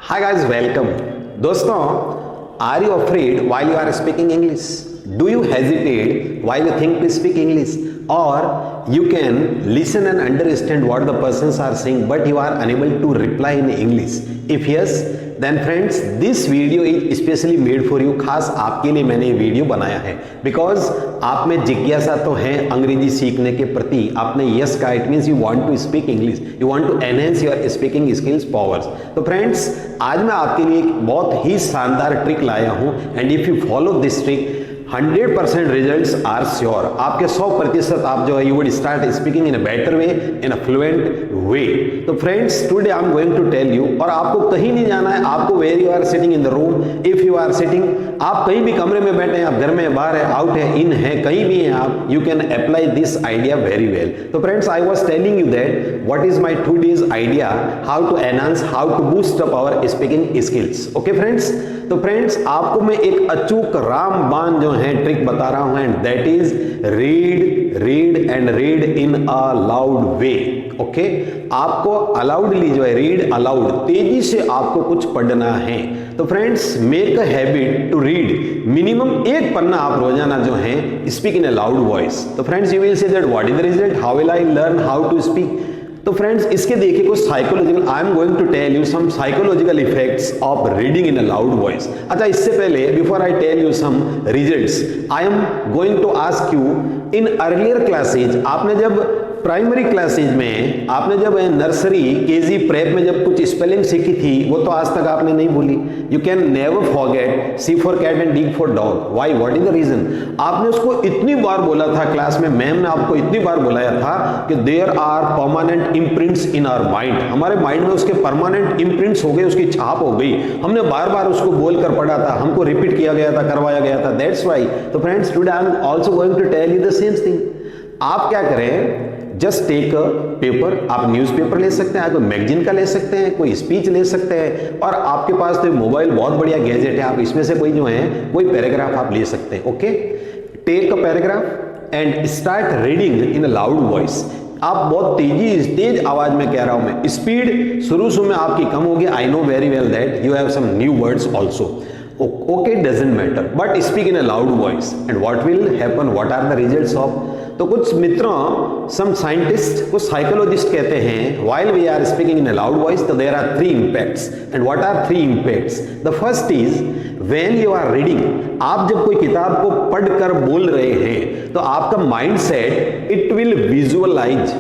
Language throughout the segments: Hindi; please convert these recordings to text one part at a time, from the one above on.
Hi guys, welcome. दोस्तों, are you afraid while you are speaking English? Do you hesitate while you think to speak English? Or you can listen and understand what the persons are saying, but you are unable to reply in English? If yes, then friends, this video is specially made for you. खास आपके लिए मैंने ये वीडियो बनाया है बिकॉज आप में जिज्ञासा तो है अंग्रेजी सीखने के प्रति. आपने यस कहा, it means you want to speak English, you want to enhance your speaking skills powers. तो फ्रेंड्स, आज मैं आपके लिए एक बहुत ही शानदार ट्रिक लाया हूं and if you follow this trick 100% results are sure. आपके 100% आप जो है you would start speaking in a better way, in a fluent way. तो friends, today I am going to tell you, और आपको कहीं नहीं जाना है. आपको where you are sitting in the room, if you are sitting, आप कहीं भी कमरे में बैठे हैं, आप घर में, बाहर है, आउट है, इन है, कहीं भी हैं आप, you can apply this idea very well. तो friends, I was telling you that what is my today's idea, how to enhance, how to boost up our speaking skills. Okay friends, तो फ्रेंड्स, आपको मैं एक अचूक रामबाण जो है ट्रिक बता रहा हूं and that is read and read in a loud way. Okay, आपको अलाउडली जो है रीड अलाउड, तेजी से आपको कुछ पढ़ना है. तो friends, make a habit to read minimum एक पन्ना आप रोजाना जो है speak in a loud voice. तो friends, you will say that what is the result, how will I learn how to speak. तो फ्रेंड्स, इसके देखिए कुछ psychological, I am going to tell you some psychological effects of reading in a loud voice. अच्छा, इससे पहले before I tell you some results, I am going to ask you, in earlier classes, आपने जब प्राइमरी क्लासेज में, आपने जब नर्सरी, केजी, प्रेप में जब कुछ स्पेलिंग सीखी थी, वो तो आज तक आपने नहीं भूली. You can never forget C for cat and D for dog. Why, what is the reason? आपने उसको इतनी बार बोला था क्लास में, मैम ने आपको इतनी बार बुलाया था कि there are permanent imprints in our mind. हमारे माइंड में उसके परमानेंट इम्प्रिंट्स हो गए, उसकी छाप हो गई. हमने बार बार उसको बोलकर पढ़ा था, हमको रिपीट किया गया था, करवाया गया था. That's why. तो friends, today I am also going to tell you the same thing. आप क्या करें, जस्ट टेक अ पेपर, आप न्यूज़पेपर ले सकते हैं, आप कोई मैगजीन का ले सकते हैं, कोई स्पीच ले सकते हैं, और आपके पास तो मोबाइल बहुत बढ़िया गैजेट है, आप इसमें से कोई जो है कोई पैराग्राफ आप ले सकते हैं. Okay, take a paragraph and start reading in a loud voice. आप बहुत तेज आवाज में कह रहा हूं मैं, स्पीड शुरू में आपकी कम होगी. I know very well that you have some new words also. Okay, doesn't matter, but speak in a loud voice and what will happen, what are the results of. तो कुछ मित्रों, some scientists, कुछ psychologists कहते हैं while we are speaking in a loud voice, तो there are 3 impacts. And what are 3 impacts? The first is when you are reading, आप जब कोई किताब को पढ़कर बोल रहे हैं तो आपका mind set, it will visualize,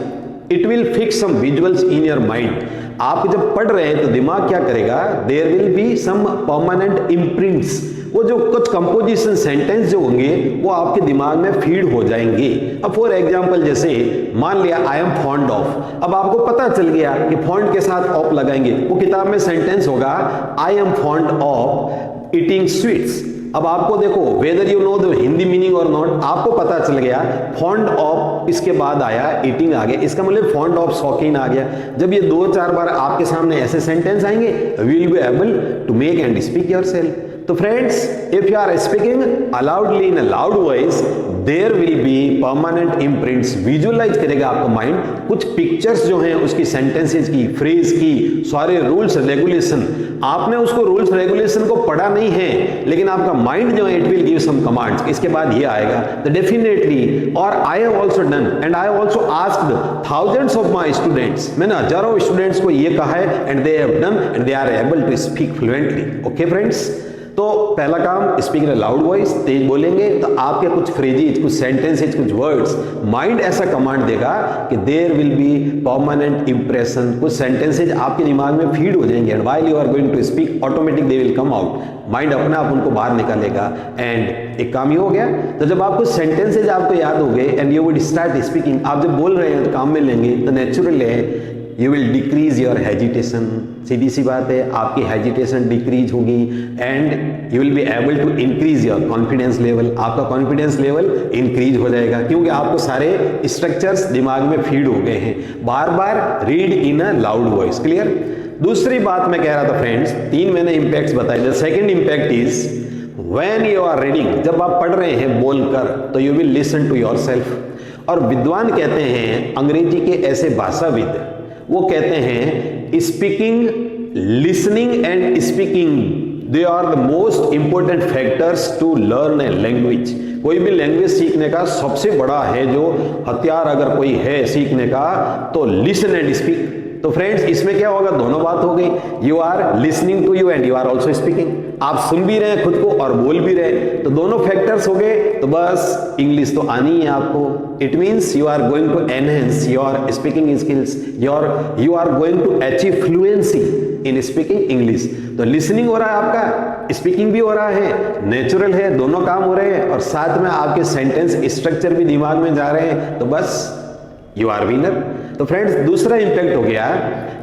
it will fix some visuals in your mind. आप जब पढ़ रहे हैं तो दिमाग क्या करेगा, there will be some permanent imprints. वो जो कुछ कंपोजिशन सेंटेंस जो होंगे वो आपके दिमाग में फीड हो जाएंगे. अब फॉर एग्जांपल, जैसे मान लिया आई एम फॉन्ड ऑफ, अब आपको पता चल गया कि फॉन्ड के साथ ऑफ लगाएंगे, वो किताब में सेंटेंस होगा I am fond of eating sweets. अब आपको देखो, whether you know the Hindi meaning और नॉट, आपको पता चल गया फॉन्ड ऑफ, इसके बाद आया ईटिंग आ गया, इसका मतलब फॉन्ड ऑफ शौकीन आ गया. जब ये 2-4 बार आपके सामने ऐसे सेंटेंस आएंगे, will be able to make and speak yourself. तो friends, if you are speaking aloudly in a loud voice, there will be permanent imprints. Visualize करेगा आपका माइंड, कुछ पिक्चर्स जो हैं उसकी, सेंटेंसेस की, फ्रेज की, सारे रूल्स रेगुलेशन. आपने उसको रूल्स रेगुलेशन को पढ़ा नहीं है, लेकिन आपका माइंड जो है it will give some commands, इसके बाद ये आएगा. तो डेफिनेटली, और I have also done and I have also asked thousands of my students, मैंने हजारों स्टूडेंट्स को ये कहा है and they have done and they are able to speak fluently. Okay friends, तो पहला काम, speak in a loud voice, तेज बोलेंगे तो आपके कुछ फ्रेजेज, कुछ सेंटेंसेज, कुछ वर्ड्स, माइंड ऐसा कमांड देगा कि there will be permanent impression. कुछ सेंटेंसेज आपके दिमाग में फीड हो जाएंगे and while you are going to speak, automatic they will come out. Mind अपने आप उनको बाहर निकालेगा एंड एक काम ये हो गया. तो जब आपको सेंटेंसेज आपको याद हो गए and you would start speaking, आप जब बोल रहे हैं तो काम में लेंगे, तो नेचुरल है you will decrease your hesitation. सीधी सी बात है, आपकी हेजिटेशन डिक्रीज होगी and you will be able to increase your confidence level. आपका कॉन्फिडेंस लेवल इंक्रीज हो जाएगा क्योंकि आपको सारे स्ट्रक्चर्स दिमाग में फीड हो गए हैं. बार बार read in a loud voice. Clear? दूसरी बात मैं कह रहा था फ्रेंड्स, 3 मैंने इंपैक्ट्स बताए. The second impact is when you are reading, जब आप पढ़ रहे हैं बोलकर, तो you will listen to yourself. और विद्वान कहते हैं, अंग्रेजी के ऐसे भाषाविद, वो कहते हैं speaking listening and speaking, they are the most important factors to learn a language. कोई भी लैंग्वेज सीखने का सबसे बड़ा है जो हथियार अगर कोई है सीखने का, तो लिसन एंड स्पीक। तो फ्रेंड्स, इसमें क्या होगा, दोनों बात हो गई। You are listening to you and you are also speaking. आप सुन भी रहे हैं खुद को और बोल भी रहे, तो दोनों फैक्टर्स हो गए। तो बस इंग्लिश तो आनी है आपको। It means you are going to enhance your speaking skills, you are going to achieve fluency in speaking English. तो लिसनिंग हो रहा है आपका, स्पीकिंग भी हो रहा है, नेचुरल है, दोनों काम हो रहे हैं, और साथ में आपके सेंटेंस स्ट्रक्चर भी दिमाग में जा रहे हैं। तो बस यू आर विनर। तो फ्रेंड्स, दूसरा इंपैक्ट हो गया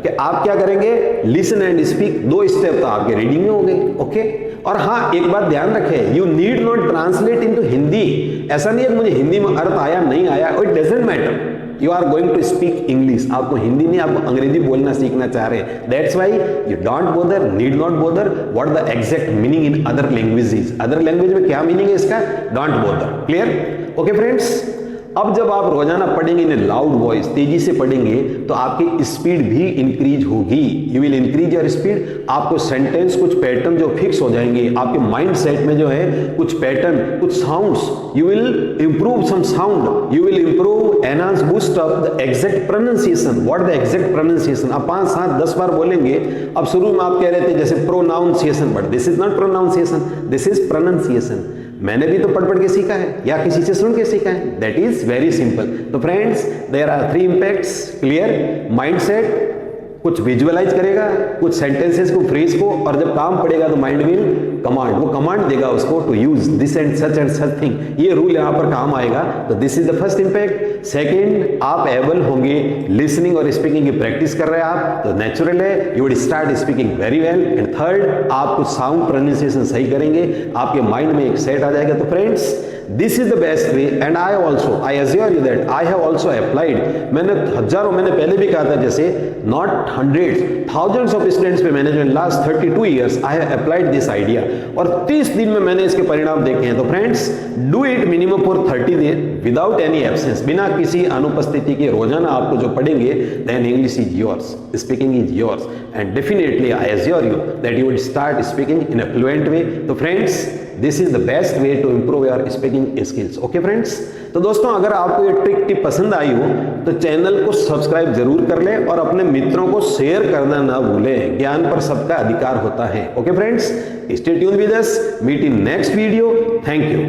कि आप क्या करेंगे, लिसन एंड स्पीक, 2 स्टेप तो आपके रीडिंग में हो गए। ओके, और हाँ, एक बात ध्यान रखें, you need not translate into Hindi. ऐसा नहीं है कि मुझे हिंदी में अर्थ आया नहीं आया, it doesn't matter. You are going to speak English, आपको हिंदी नहीं, आपको अंग्रेजी बोलना सीखना चाह रहे हैं। That's why you don't bother, need not bother what the exact meaning in other languages. Other language में क्या मीनिंग है इसका, don't bother. Clear? Okay friends, अब जब आप रोजाना पढ़ेंगे इन लाउड वॉइस, तेजी से पढ़ेंगे, तो आपकी स्पीड भी इंक्रीज होगी। You will increase your speed. आपको सेंटेंस, कुछ पैटर्न जो फिक्स हो जाएंगे आपके माइंड सेट में, जो है कुछ पैटर्न, कुछ sounds, you will improve some sound, you will improve, enhance, boost up the exact pronunciation. What the exact pronunciation, आप 5, 7, 10 बार बोलेंगे। अब शुरू में आप कह रहे थे जैसे pronunciation, but this is not pronunciation, this is pronunciation. मैंने भी तो पढ़ के सीखा है या किसी से सुन के सीखा है। That is very simple. तो friends, there are 3 impacts. Clear? Mindset कुछ विजुअलाइज करेगा, कुछ सेंटेंसेस को, फ्रेज को, और जब काम पड़ेगा तो माइंड विल कमांड, वो कमांड देगा उसको to use this and such thing. ये रूल यहां पर काम आएगा। तो this is the first impact. Second, आप एबल होंगे, लिसनिंग और स्पीकिंग की प्रैक्टिस कर रहे हैं आप, तो नेचुरल है, you would start speaking very well. And third, आप कुछ साउंड प्रोनाउंसिएशन सही करेंगे, आपके माइंड में एक सेट आ जाएगा। तो friends, this is the best way, and I assure you that I have also applied. मैंने पहले भी कहा था, जैसे not hundreds, thousands of students पे मैंने जो last 32 years I have applied this idea, और 30 दिन में मैंने इसके परिणाम देखे हैं। तो friends, do it minimum for 30 days without any absence, बिना किसी अनुपस्थिति के रोजाना आपको जो पढ़ेंगे, then English is yours, speaking is yours, and definitely I assure you that you will start speaking in a fluent way. तो friends, this is the best way to improve your speaking skills. Okay friends, तो दोस्तों, अगर आपको ये ट्रिक टिप पसंद आई हो तो चैनल को सब्सक्राइब जरूर कर लें और अपने मित्रों को शेयर करना ना भूलें। ज्ञान पर सबका अधिकार होता है। Okay friends, stay tuned with us, meet in next video. Thank you.